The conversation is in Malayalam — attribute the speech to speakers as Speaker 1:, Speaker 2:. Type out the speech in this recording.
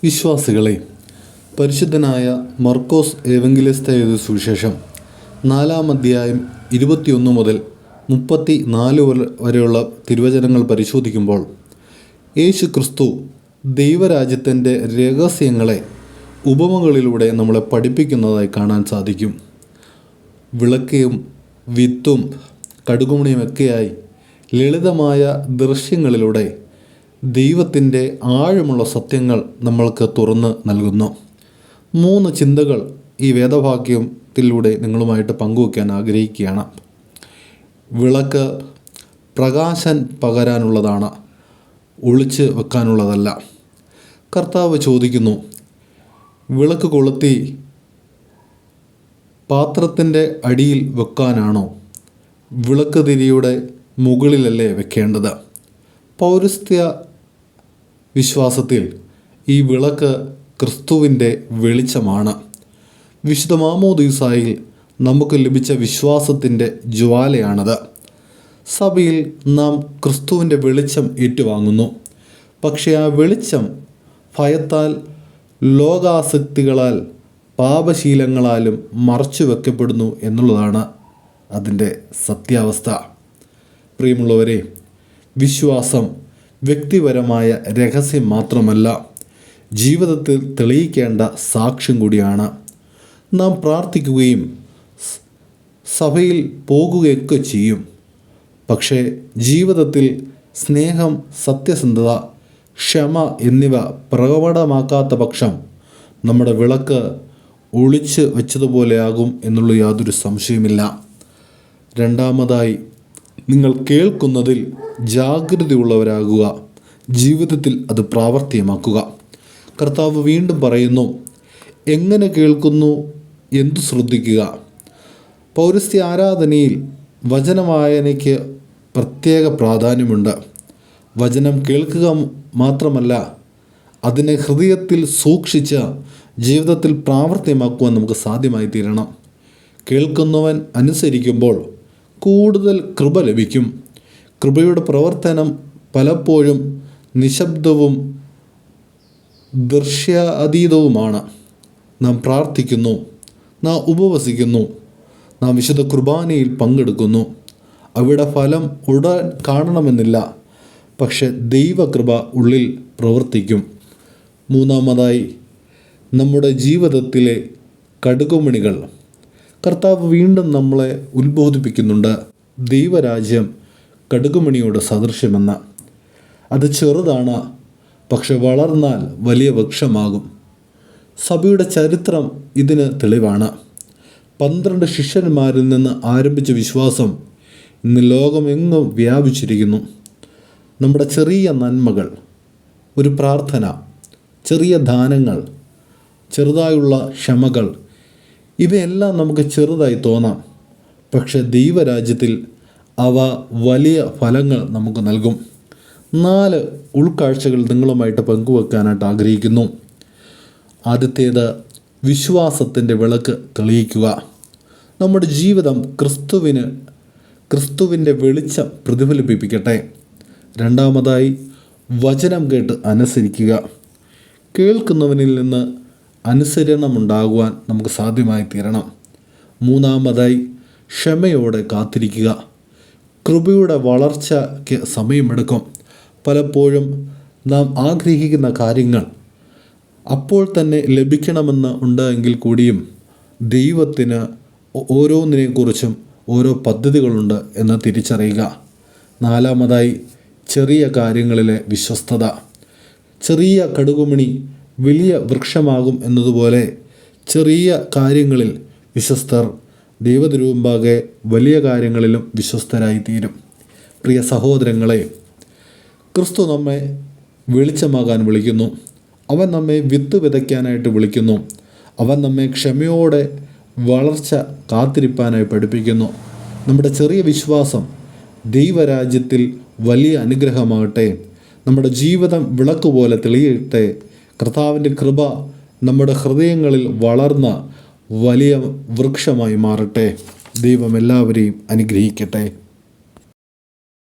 Speaker 1: വിശ്വാസികളെ, പരിശുദ്ധനായ മർക്കോസ് ഏവങ്കലിസ്ത എഴുതിയ സുവിശേഷം 4-ാം അധ്യായം 21 മുതൽ 34 വരെയുള്ള തിരുവചനങ്ങൾ പരിശോധിക്കുമ്പോൾ യേശു ക്രിസ്തു ദൈവരാജ്യത്തിൻ്റെ രഹസ്യങ്ങളെ ഉപമകളിലൂടെ നമ്മളെ പഠിപ്പിക്കുന്നതായി കാണാൻ സാധിക്കും. വിളക്കയും വിത്തും കടുകുമണിയുമൊക്കെയായി ലളിതമായ ദൃശ്യങ്ങളിലൂടെ ദൈവത്തിൻ്റെ ആഴമുള്ള സത്യങ്ങൾ നമ്മൾക്ക് തുറന്ന് നൽകുന്നു. 3 ചിന്തകൾ ഈ വേദവാക്യത്തിലൂടെ നിങ്ങളുമായിട്ട് പങ്കുവയ്ക്കാൻ ആഗ്രഹിക്കുകയാണ്. വിളക്ക് പ്രകാശം പകരാനുള്ളതാണ്, ഒളിച്ച് വെക്കാനുള്ളതല്ല. കർത്താവ് ചോദിക്കുന്നു, വിളക്ക് കൊളുത്തി പാത്രത്തിൻ്റെ അടിയിൽ വെക്കാനാണോ, വിളക്ക് തിരിയുടെ മുകളിലല്ലേ വെക്കേണ്ടത്? പൗരസ്ത്യ വിശ്വാസത്തിൽ ഈ വിളക്ക് ക്രിസ്തുവിൻ്റെ വെളിച്ചമാണ്. വിശുദ്ധ മാമോദീസായിൽ നമുക്ക് ലഭിച്ച വിശ്വാസത്തിൻ്റെ ജ്വാലയാണത്. സഭയിൽ നാം ക്രിസ്തുവിൻ്റെ വെളിച്ചം ഏറ്റുവാങ്ങുന്നു. പക്ഷേ ആ വെളിച്ചം ഭയത്താൽ, ലോകാസക്തികളാൽ, പാപശീലങ്ങളാലും മറച്ചു വെക്കപ്പെടുന്നു എന്നുള്ളതാണ് അതിൻ്റെ സത്യാവസ്ഥ. പ്രിയമുള്ളവരെ, വിശ്വാസം വ്യക്തിപരമായ രഹസ്യം മാത്രമല്ല, ജീവിതത്തിൽ തെളിയിക്കേണ്ട സാക്ഷ്യം കൂടിയാണ്. നാം പ്രാർത്ഥിക്കുകയും സഭയിൽ പോകുകയൊക്കെ ചെയ്യും. പക്ഷേ ജീവിതത്തിൽ സ്നേഹം, സത്യസന്ധത, ക്ഷമ എന്നിവ പ്രകടമാക്കാത്ത പക്ഷം നമ്മുടെ വിളക്ക് ഒളിച്ച് വെച്ചതുപോലെയാകും എന്നുള്ള യാതൊരു സംശയമില്ല. രണ്ടാമതായി, നിങ്ങൾ കേൾക്കുന്നതിൽ ജാഗ്രതയുള്ളവരാകുക, ജീവിതത്തിൽ അത് പ്രാവർത്തികമാക്കുക. കർത്താവ് വീണ്ടും പറയുന്നു, എങ്ങനെ കേൾക്കുന്നു, എന്തു ശ്രദ്ധിക്കുക. പൗരസ്ത്യ ആരാധനയിൽ വചനവായനയ്ക്ക് പ്രത്യേക പ്രാധാന്യമുണ്ട്. വചനം കേൾക്കുക മാത്രമല്ല, അതിനെ ഹൃദയത്തിൽ സൂക്ഷിച്ച് ജീവിതത്തിൽ പ്രാവർത്തികമാക്കുവാൻ നമുക്ക് സാധ്യമായി തീരണം. കേൾക്കുന്നവൻ അനുസരിക്കുമ്പോൾ കൂടുതൽ കൃപ ലഭിക്കും. കൃപയുടെ പ്രവർത്തനം പലപ്പോഴും നിശബ്ദവും ദൃശ്യാതീതവുമാണ്. നാം പ്രാർത്ഥിക്കുന്നു, നാം ഉപവസിക്കുന്നു, നാം വിശുദ്ധ കുർബാനയിൽ പങ്കെടുക്കുന്നു. അവിടെ ഫലം ഉടൻ കാണണമെന്നില്ല, പക്ഷെ ദൈവകൃപ ഉള്ളിൽ പ്രവർത്തിക്കും. മൂന്നാമതായി, നമ്മുടെ ജീവിതത്തിലെ കടുകുമണികൾ. കർത്താവ് വീണ്ടും നമ്മളെ ഉത്ബോധിപ്പിക്കുന്നുണ്ട്. ദൈവരാജ്യം കടുകുമണിയോട് സദൃശ്യമെന്ന്. അത് ചെറുതാണ്, പക്ഷെ വളർന്നാൽ വലിയ വൃക്ഷമാകും. സഭയുടെ ചരിത്രം ഇതിന് തെളിവാണ്. 12 ശിഷ്യന്മാരിൽ നിന്ന് ആരംഭിച്ച വിശ്വാസം ഇന്ന് ലോകമെങ്ങും വ്യാപിച്ചിരിക്കുന്നു. നമ്മുടെ ചെറിയ നന്മകൾ, ഒരു പ്രാർത്ഥന, ചെറിയ ദാനങ്ങൾ, ചെറുതായുള്ള ക്ഷമകൾ, ഇവയെല്ലാം നമുക്ക് ചെറുതായി തോന്നാം. പക്ഷെ ദൈവരാജ്യത്തിൽ അവ വലിയ ഫലങ്ങൾ നമുക്ക് നൽകും. 4 ഉൾക്കാഴ്ചകൾ നിങ്ങളുമായിട്ട് പങ്കുവെക്കാനായിട്ട് ആഗ്രഹിക്കുന്നു. ആദ്യത്തേത്, വിശ്വാസത്തിൻ്റെ വിളക്ക് തെളിയിക്കുക. നമ്മുടെ ജീവിതം ക്രിസ്തുവിൻ്റെ വെളിച്ചം പ്രതിഫലിപ്പിക്കട്ടെ. രണ്ടാമതായി, വചനം കേട്ട് അനുസരിക്കുക. കേൾക്കുന്നവനിൽ നിന്ന് അനുസരണമുണ്ടാകുവാൻ നമുക്ക് സാധ്യമായി തീരണം. മൂന്നാമതായി, ക്ഷമയോടെ കാത്തിരിക്കുക. കൃപയുടെ വളർച്ചയ്ക്ക് സമയമെടുക്കും. പലപ്പോഴും നാം ആഗ്രഹിക്കുന്ന കാര്യങ്ങൾ അപ്പോൾ തന്നെ ലഭിക്കണമെന്ന് ഉണ്ടെങ്കിൽ കൂടിയും ദൈവത്തിന് ഓരോന്നിനെക്കുറിച്ചും ഓരോ പദ്ധതികളുണ്ട് എന്ന് തിരിച്ചറിയുക. നാലാമതായി, ചെറിയ കാര്യങ്ങളിലെ വിശ്വസ്തത. ചെറിയ കടുകുമണി വലിയ വൃക്ഷമാകും എന്നതുപോലെ ചെറിയ കാര്യങ്ങളിൽ വിശ്വസ്തർ ദൈവത്തിനുമുമ്പാകെ വലിയ കാര്യങ്ങളിലും വിശ്വസ്തരായി തീരും. പ്രിയ സഹോദരങ്ങളെ, ക്രിസ്തു നമ്മെ വെളിച്ചമാകാൻ വിളിക്കുന്നു. അവൻ നമ്മെ വിത്ത് വിതയ്ക്കാനായിട്ട് വിളിക്കുന്നു. അവൻ നമ്മെ ക്ഷമയോടെ വളർച്ച കാത്തിരിപ്പാനായി പഠിപ്പിക്കുന്നു. നമ്മുടെ ചെറിയ വിശ്വാസം ദൈവരാജ്യത്തിൽ വലിയ അനുഗ്രഹമാകട്ടെ. നമ്മുടെ ജീവിതം വിളക്കുപോലെ തെളിയട്ടെ. കർത്താവിൻ്റെ കൃപ നമ്മുടെ ഹൃദയങ്ങളിൽ വളർന്ന വലിയ വൃക്ഷമായി മാറട്ടെ. ദൈവം എല്ലാവരെയും അനുഗ്രഹിക്കട്ടെ.